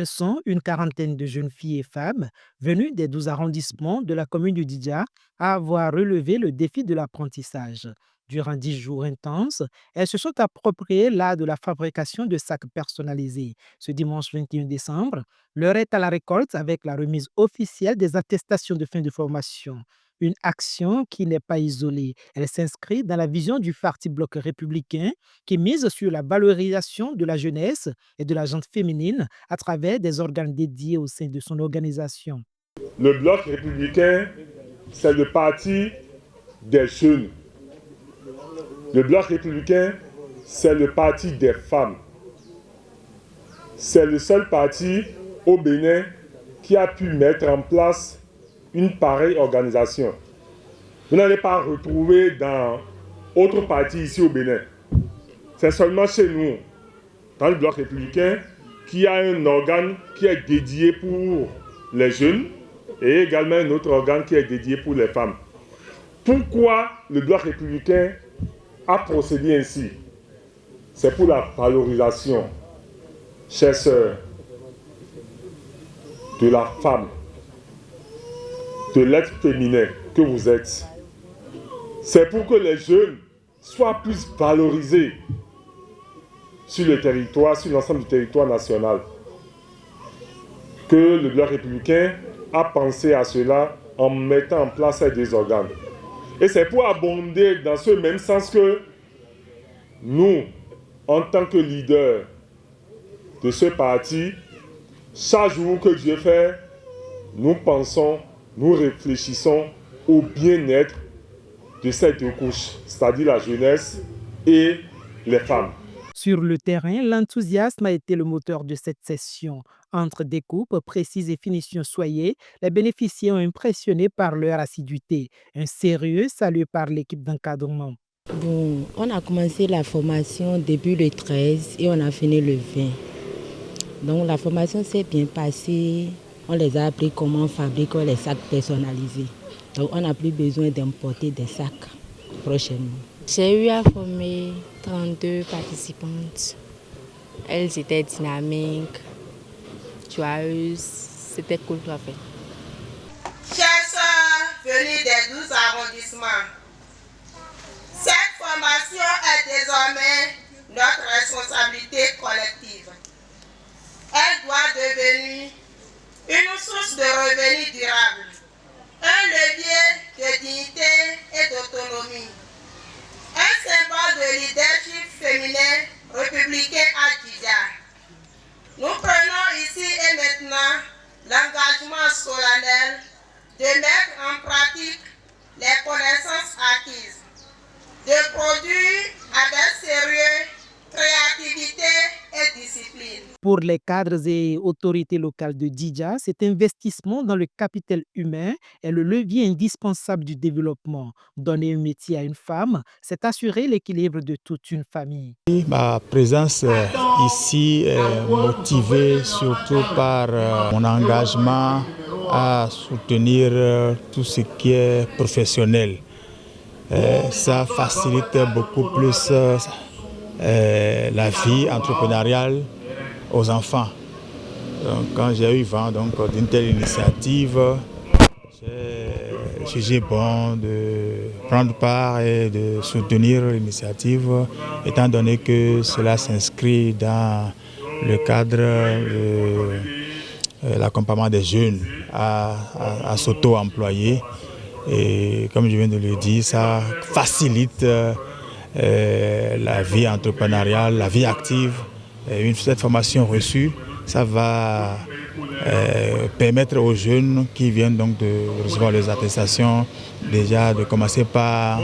Elles sont une quarantaine de jeunes filles et femmes venues des 12 arrondissements de la commune du Didja à avoir relevé le défi de l'apprentissage. Durant 10 jours intenses, elles se sont appropriées l'art de la fabrication de sacs personnalisés. Ce dimanche 21 décembre, l'heure est à la récolte avec la remise officielle des attestations de fin de formation. Une action qui n'est pas isolée. Elle s'inscrit dans la vision du Parti bloc républicain qui mise sur la valorisation de la jeunesse et de la gente féminine à travers des organes dédiés au sein de son organisation. Le bloc républicain, c'est le parti des jeunes. Le bloc républicain, c'est le parti des femmes. C'est le seul parti au Bénin qui a pu mettre en place une pareille organisation. Vous n'allez pas retrouver dans autre parti ici au Bénin. C'est seulement chez nous, dans le bloc républicain, qu'il y a un organe qui est dédié pour les jeunes et également un autre organe qui est dédié pour les femmes. Pourquoi le bloc républicain a procédé ainsi? C'est pour la valorisation, chères sœurs, de la femme, de l'être féminin que vous êtes. C'est pour que les jeunes soient plus valorisés sur le territoire, sur l'ensemble du territoire national, que le bloc républicain a pensé à cela en mettant en place ces deux organes. Et c'est pour abonder dans ce même sens que nous, en tant que leaders de ce parti, chaque jour que Dieu fait, nous pensons, nous réfléchissons au bien-être de ces deux couches, c'est-à-dire la jeunesse et les femmes. Sur le terrain, l'enthousiasme a été le moteur de cette session. Entre découpes précises et finitions soyées, les bénéficiaires ont impressionné par leur assiduité. Un sérieux salué par l'équipe d'encadrement. Bon, on a commencé la formation début le 13 et on a fini le 20. Donc la formation s'est bien passée. On les a appris comment fabriquer les sacs personnalisés. Donc on n'a plus besoin d'importer des sacs prochainement. J'ai eu à former 32 participantes. Elles étaient dynamiques, joyeuses, c'était cool à faire. Chers sœurs venues des 12 arrondissements, cette formation est désormais notre responsabilité collective. Elle doit devenir une source de revenus durables, un levier de dignité et d'autonomie, un symbole de leadership féminin républicain à Didja. Nous prenons ici et maintenant l'engagement solennel de mettre en pratique les connaissances acquises, de produire avec sérieux, créativité et discipline. Pour les cadres et autorités locales de Didja, cet investissement dans le capital humain est le levier indispensable du développement. Donner un métier à une femme, c'est assurer l'équilibre de toute une famille. Ma présence ici est motivée surtout par mon engagement à soutenir tout ce qui est professionnel. Ça facilite beaucoup plus la vie entrepreneuriale aux enfants. Donc, quand j'ai eu vent d'une telle initiative, j'ai jugé bon de prendre part et de soutenir l'initiative, étant donné que cela s'inscrit dans le cadre de l'accompagnement des jeunes à s'auto-employer. Et comme je viens de le dire, ça facilite la vie entrepreneuriale, la vie active. Et cette formation reçue, ça va permettre aux jeunes qui viennent donc de recevoir les attestations déjà de commencer par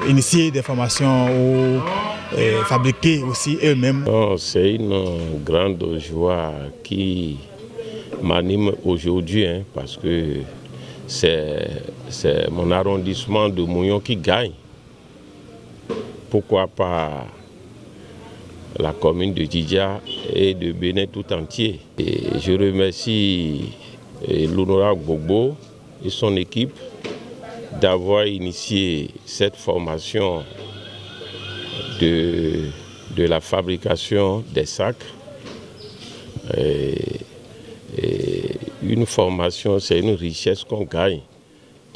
initier des formations ou fabriquer aussi eux-mêmes. C'est une grande joie qui m'anime aujourd'hui parce que c'est mon arrondissement de Mounion qui gagne. Pourquoi pas la commune de Didja et de Bénin tout entier. Et je remercie l'honorable Bobo et son équipe d'avoir initié cette formation de la fabrication des sacs. Et Et une formation, c'est une richesse qu'on gagne.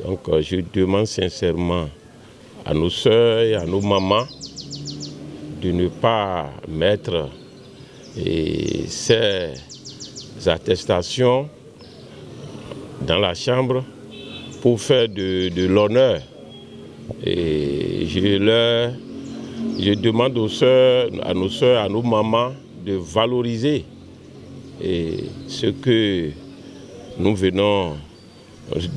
Donc je demande sincèrement à nos sœurs et à nos mamans de ne pas mettre ces attestations dans la chambre pour faire de l'honneur. Et je demande aux sœurs, à nos mamans de valoriser ce que nous venons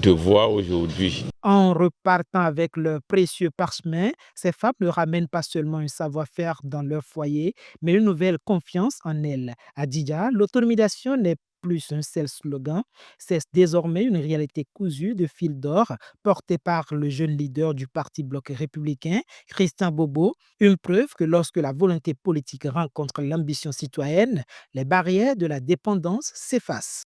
de voir aujourd'hui. En repartant avec leurs précieux parchemins, ces femmes ne ramènent pas seulement un savoir-faire dans leur foyer, mais une nouvelle confiance en elles. À Dija, l'autonomisation n'est plus un seul slogan, c'est désormais une réalité cousue de fil d'or portée par le jeune leader du Parti bloc républicain, Christian Bobo, une preuve que lorsque la volonté politique rencontre l'ambition citoyenne, les barrières de la dépendance s'effacent.